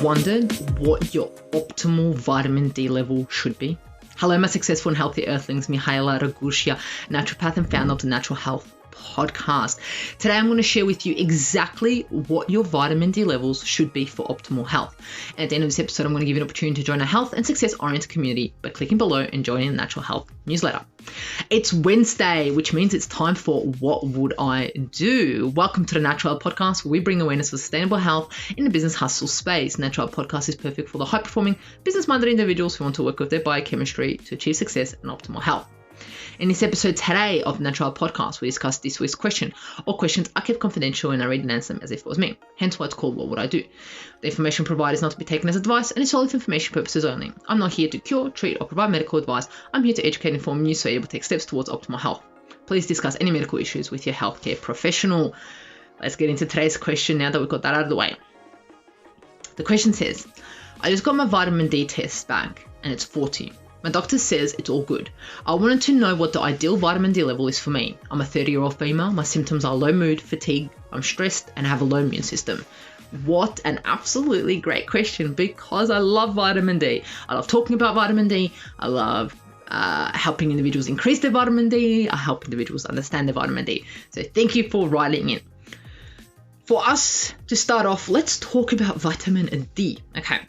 wondered what your optimal vitamin D level should be? Hello, my successful and healthy earthlings. Mihaela Ragushia, naturopath and founder of the Natural Health podcast. Today, I'm going to share with you exactly what your vitamin D levels should be for optimal health. And at the end of this episode, I'm going to give you an opportunity to join a health and success-oriented community by clicking below and joining the Natural Health newsletter. It's Wednesday, which means it's time for What Would I Do? Welcome to the Natural Health podcast, where we bring awareness for sustainable health in the business hustle space. Natural Health podcast is perfect for the high-performing, business-minded individuals who want to work with their biochemistry to achieve success and optimal health. In this episode today of the Natural Health podcast, we discuss this week's question. All questions are kept confidential and I read and answer them as if it was me. Hence why it's called What Would I Do? The information provided is not to be taken as advice and is solely for information purposes only. I'm not here to cure, treat, or provide medical advice. I'm here to educate and inform you so you're able to take steps towards optimal health. Please discuss any medical issues with your healthcare professional. Let's get into today's question now that we've got that out of the way. The question says, I just got my vitamin D test back and it's 40. My doctor says it's all good. I wanted to know what the ideal vitamin D level is for me. I'm a 30-year-old female. My symptoms are low mood, fatigue, I'm stressed, and I have a low immune system. What an absolutely great question, because I love vitamin D. I love talking about vitamin D. I love helping individuals increase their vitamin D. I help individuals understand their vitamin D. So thank you for writing in. For us to start off, let's talk about vitamin D. Okay.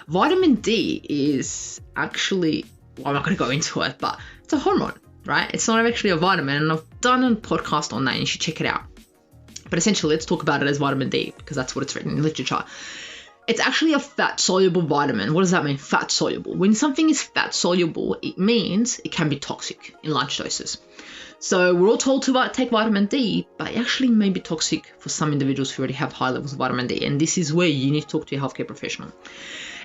Vitamin D is actually, well, I'm not going to go into it, but it's a hormone, right? It's not actually a vitamin, and I've done a podcast on that, and you should check it out. But essentially, let's talk about it as vitamin D, because that's what it's written in literature. It's actually a fat-soluble vitamin. What does that mean, fat-soluble? When something is fat-soluble, it means it can be toxic in large doses. So we're all told to take vitamin D, but it actually may be toxic for some individuals who already have high levels of vitamin D, and this is where you need to talk to your healthcare professional.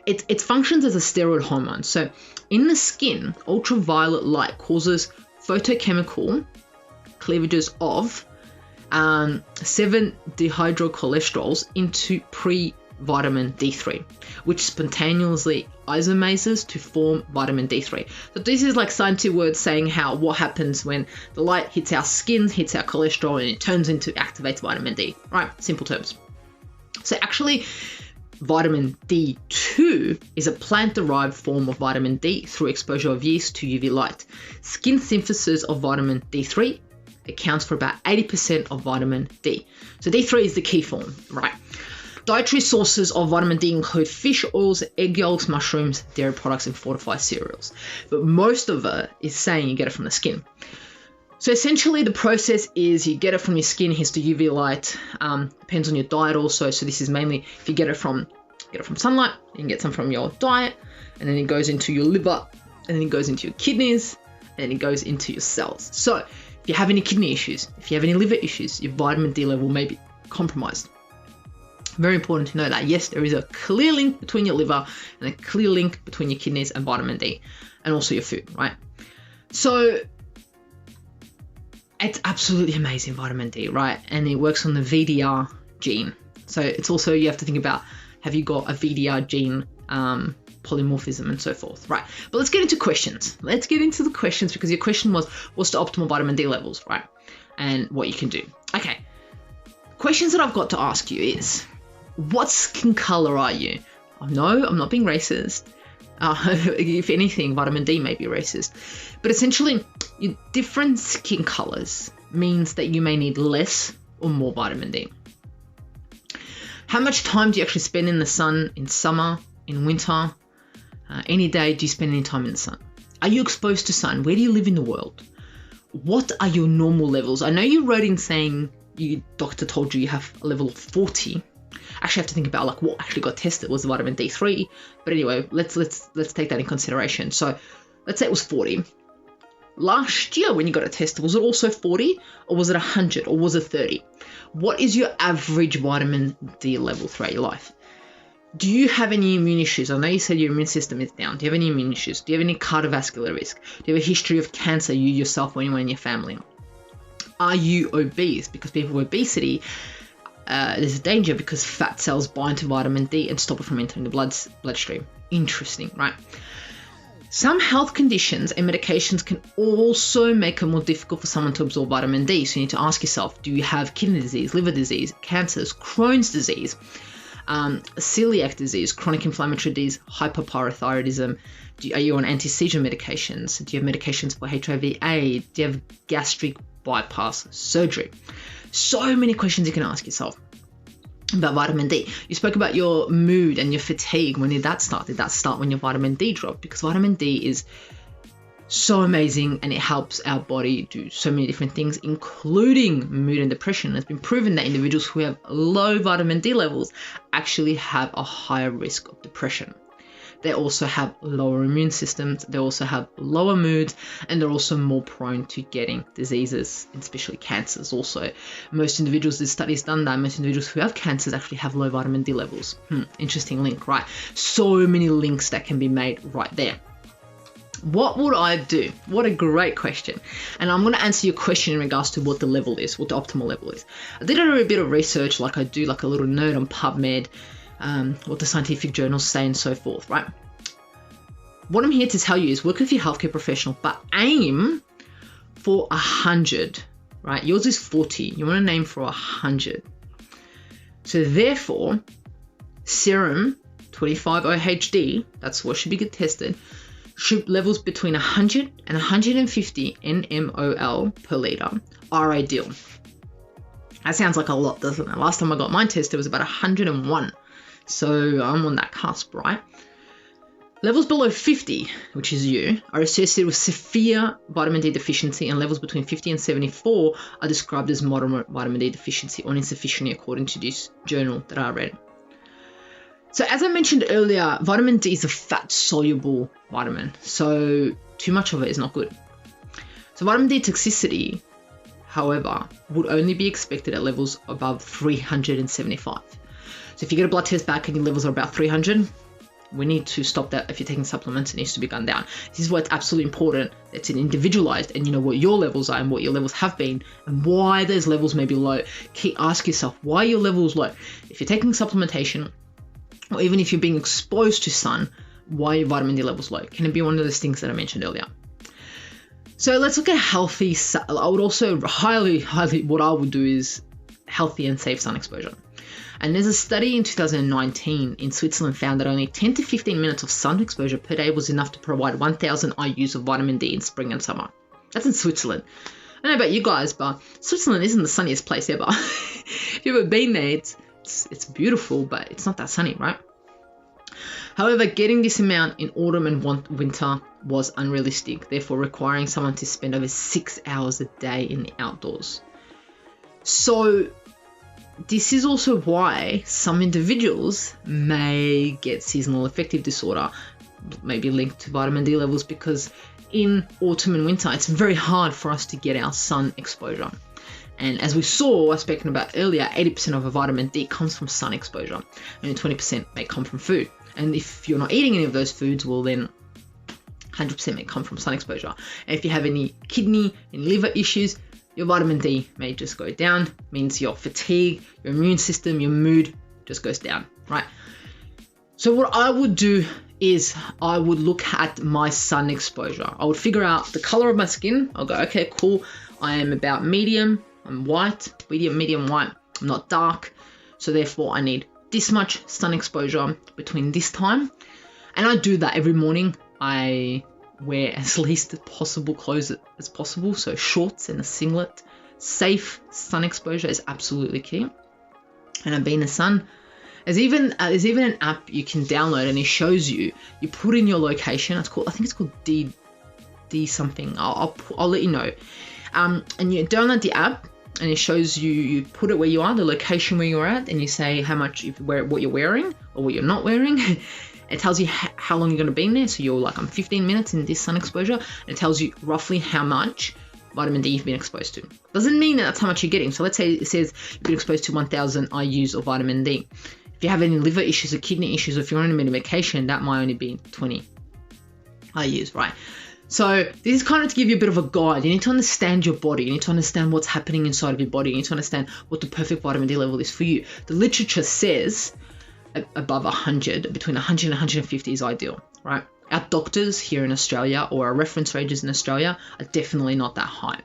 It functions as a steroid hormone. So in the skin, ultraviolet light causes photochemical cleavages of 7-dehydrocolesterols into pre-vitamin D3, which spontaneously isomases to form vitamin D3. So this is like scientific words saying what happens when the light hits our skin, hits our cholesterol, and it turns into activates vitamin D, right? Simple terms. So actually, vitamin D2 is a plant-derived form of vitamin D through exposure of yeast to UV light. Skin synthesis of vitamin D3 accounts for about 80% of vitamin D. So D3 is the key form, right? Dietary sources of vitamin D include fish oils, egg yolks, mushrooms, dairy products, and fortified cereals. But most of it is saying you get it from the skin. So essentially the process is you get it from your skin, hits the UV light, depends on your diet also. So this is mainly if you get it from sunlight, you can get some from your diet, and then it goes into your liver, and then it goes into your kidneys, and then it goes into your cells. So if you have any kidney issues, if you have any liver issues, your vitamin D level may be compromised. Very important to know that. Yes, there is a clear link between your liver and a clear link between your kidneys and vitamin D, and also your food, right? So it's absolutely amazing, vitamin D, right? And it works on the VDR gene. So it's also, you have to think about, have you got a VDR gene polymorphism and so forth, right? But let's get into questions. Let's get into the questions, because your question was, what's the optimal vitamin D levels, right? And what you can do. Okay. Questions that I've got to ask you is, what skin color are you? No, I'm not being racist. If anything, vitamin D may be racist. But essentially, your different skin colors means that you may need less or more vitamin D. How much time do you actually spend in the sun in summer, in winter? Any day do you spend any time in the sun? Are you exposed to sun? Where do you live in the world? What are your normal levels? I know you wrote in saying your doctor told you have a level of 40. Actually, I have to think about like what actually got tested was the vitamin D3. But anyway, let's take that in consideration. So let's say it was 40. Last year when you got it tested, was it also 40, or was it 100, or was it 30? What is your average vitamin D level throughout your life? Do you have any immune issues? I know you said your immune system is down. Do you have any immune issues? Do you have any cardiovascular risk? Do you have a history of cancer, you yourself or anyone in your family? Are you obese? Because people with obesity, there's a danger because fat cells bind to vitamin D and stop it from entering the bloodstream. Interesting, right? Some health conditions and medications can also make it more difficult for someone to absorb vitamin D. So you need to ask yourself, do you have kidney disease, liver disease, cancers, Crohn's disease? celiac disease, chronic inflammatory disease, hyperparathyroidism. Are you on anti-seizure medications? Do you have medications for HIV/AIDS? Do you have gastric bypass surgery? So many questions you can ask yourself about vitamin D. You spoke about your mood and your fatigue. When did that start? Did that start when your vitamin D dropped? Because vitamin D is so amazing and it helps our body do so many different things, including mood and depression. It's been proven that individuals who have low vitamin D levels actually have a higher risk of depression. They also have lower immune systems, they also have lower moods, and they're also more prone to getting diseases, especially cancers also. Most individuals, this study's done that, most individuals who have cancers actually have low vitamin D levels. Interesting link, right? So many links that can be made right there. What would I do? What a great question. And I'm going to answer your question in regards to what the level is, what the optimal level is. I did a bit of research, like I do, like a little nerd on PubMed, what the scientific journals say and so forth, right? What I'm here to tell you is work with your healthcare professional, but aim for 100, right? Yours is 40. You want to aim for 100. So therefore, serum 25 OHD, that's what should be tested, levels between 100 and 150 nmol per liter are ideal. That sounds like a lot, doesn't it? Last time I got mine tested, it was about 101. So I'm on that cusp, right? Levels below 50, which is you, are associated with severe vitamin D deficiency, and levels between 50 and 74 are described as moderate vitamin D deficiency or insufficiency according to this journal that I read. So as I mentioned earlier, vitamin D is a fat-soluble vitamin, so too much of it is not good. So vitamin D toxicity, however, would only be expected at levels above 375. So if you get a blood test back and your levels are about 300, we need to stop that. If you're taking supplements, it needs to be gone down. This is why it's absolutely important. It's individualized, and you know what your levels are and what your levels have been and why those levels may be low. Ask yourself why your levels low. If you're taking supplementation, or even if you're being exposed to sun, why your vitamin D levels low? Can it be one of those things that I mentioned earlier? So let's look at healthy. I would also highly, what I would do is healthy and safe sun exposure. And there's a study in 2019 in Switzerland found that only 10 to 15 minutes of sun exposure per day was enough to provide 1,000 IUs of vitamin D in spring and summer. That's in Switzerland. I don't know about you guys, but Switzerland isn't the sunniest place ever. If you've ever been there, it's beautiful, but it's not that sunny, right? However, getting this amount in autumn and winter was unrealistic, therefore requiring someone to spend over 6 hours a day in the outdoors. So this is also why some individuals may get seasonal affective disorder, maybe linked to vitamin D levels, because in autumn and winter, it's very hard for us to get our sun exposure. And as we saw, I was speaking about earlier, 80% of our vitamin D comes from sun exposure, and 20% may come from food. And if you're not eating any of those foods, well then 100% may come from sun exposure. And if you have any kidney and liver issues, your vitamin D may just go down, means your fatigue, your immune system, your mood just goes down, right? So what I would do is I would look at my sun exposure. I would figure out the color of my skin. I'll go, okay, cool. I am about medium. I'm white, medium white. I'm not dark. So therefore I need this much sun exposure between this time. And I do that every morning. I wear as least possible clothes as possible. So shorts and a singlet. Safe sun exposure is absolutely key. And I've been in the sun. There's even an app you can download, and it shows you. You put in your location. I think it's called D something. I'll let you know. And you download the app, and it shows you. You put it where you are, the location where you're at, and you say how much what you're wearing or what you're not wearing. It tells you how long you're going to be in there. So you're like, I'm 15 minutes in this sun exposure, and it tells you roughly how much vitamin D you've been exposed to. Doesn't mean that that's how much you're getting. So let's say it says you've been exposed to 1,000 IUs of vitamin D. If you have any liver issues or kidney issues, or if you're on a medication, that might only be 20 IUs, right? So this is kind of to give you a bit of a guide. You need to understand your body. You need to understand what's happening inside of your body. You need to understand what the perfect vitamin D level is for you. The literature says above 100, between 100 and 150 is ideal, right? Our doctors here in Australia, or our reference ranges in Australia, are definitely not that high.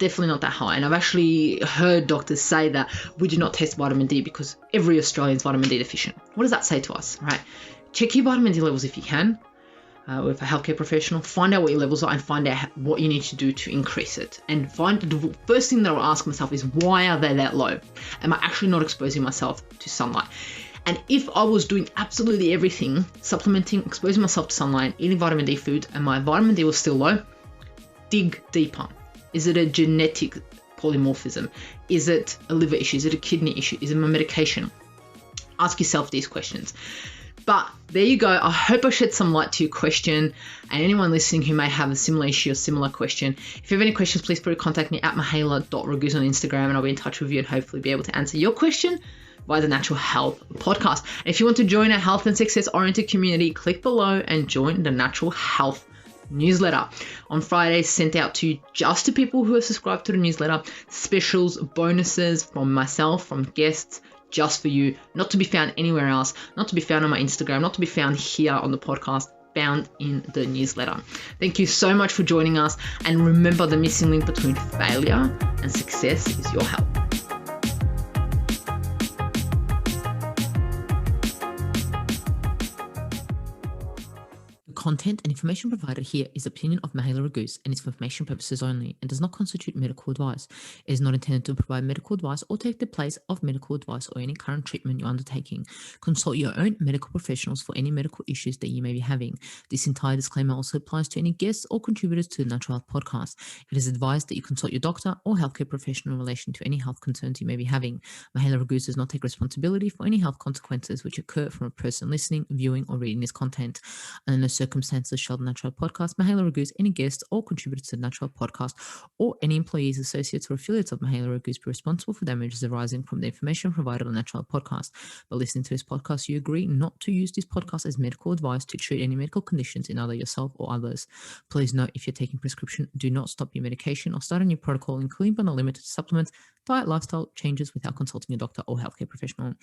definitely not that high. And I've actually heard doctors say that we do not test vitamin D because every Australian is vitamin D deficient. What does that say to us, right? Check your vitamin D levels if you can with a healthcare professional. Find out what your levels are and find out what you need to do to increase it. And the first thing that I'll ask myself is, why are they that low? Am I actually not exposing myself to sunlight? And if I was doing absolutely everything, supplementing, exposing myself to sunlight, eating vitamin D food, and my vitamin D was still low, dig deeper. Is it a genetic polymorphism? Is it a liver issue? Is it a kidney issue? Is it my medication? Ask yourself these questions. But there you go. I hope I shed some light to your question, and anyone listening who may have a similar issue or similar question. If you have any questions, please contact me at mihaela.raguz on Instagram, and I'll be in touch with you and hopefully be able to answer your question via the Natural Health Podcast. And if you want to join our health and success oriented community, click below and join the Natural Health newsletter. On Fridays, sent out to just to people who are subscribed to the newsletter, specials, bonuses from myself, from guests, just for you, not to be found anywhere else, not to be found on my Instagram, not to be found here on the podcast, found in the newsletter. Thank you so much for joining us, and remember, the missing link between failure and success is your health. Content and information provided here is opinion of Mihaela Raguz and is for information purposes only and does not constitute medical advice. It is not intended to provide medical advice or take the place of medical advice or any current treatment you're undertaking. Consult your own medical professionals for any medical issues that you may be having. This entire disclaimer also applies to any guests or contributors to the Natural Health Podcast. It is advised that you consult your doctor or healthcare professional in relation to any health concerns you may be having. Mihaela Raguz does not take responsibility for any health consequences which occur from a person listening, viewing, or reading this content. Under no circumstances shall the Natural Podcast, Mihaela Raguz, any guests or contributors to the Natural Podcast, or any employees, associates, or affiliates of Mihaela Raguz be responsible for damages arising from the information provided on the Natural Podcast. By listening to this podcast, you agree not to use this podcast as medical advice to treat any medical conditions in either yourself or others. Please note, if you're taking prescription, do not stop your medication or start a new protocol, including but not limited to supplements, diet, lifestyle changes without consulting a doctor or healthcare professional.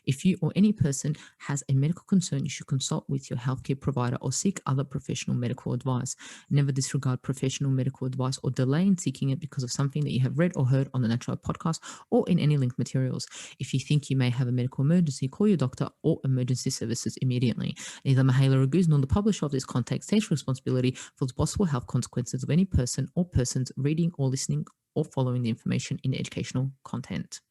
If you or any person has a medical concern, you should consult with your healthcare provider or seek other professional medical advice. Never disregard professional medical advice or delay in seeking it because of something that you have read or heard on the Natural Podcast or in any linked materials. If you think you may have a medical emergency, call your doctor or emergency services immediately. Neither Mihaela Raguz nor the publisher of this content takes responsibility for the possible health consequences of any person or persons reading or listening or following the information in the educational content.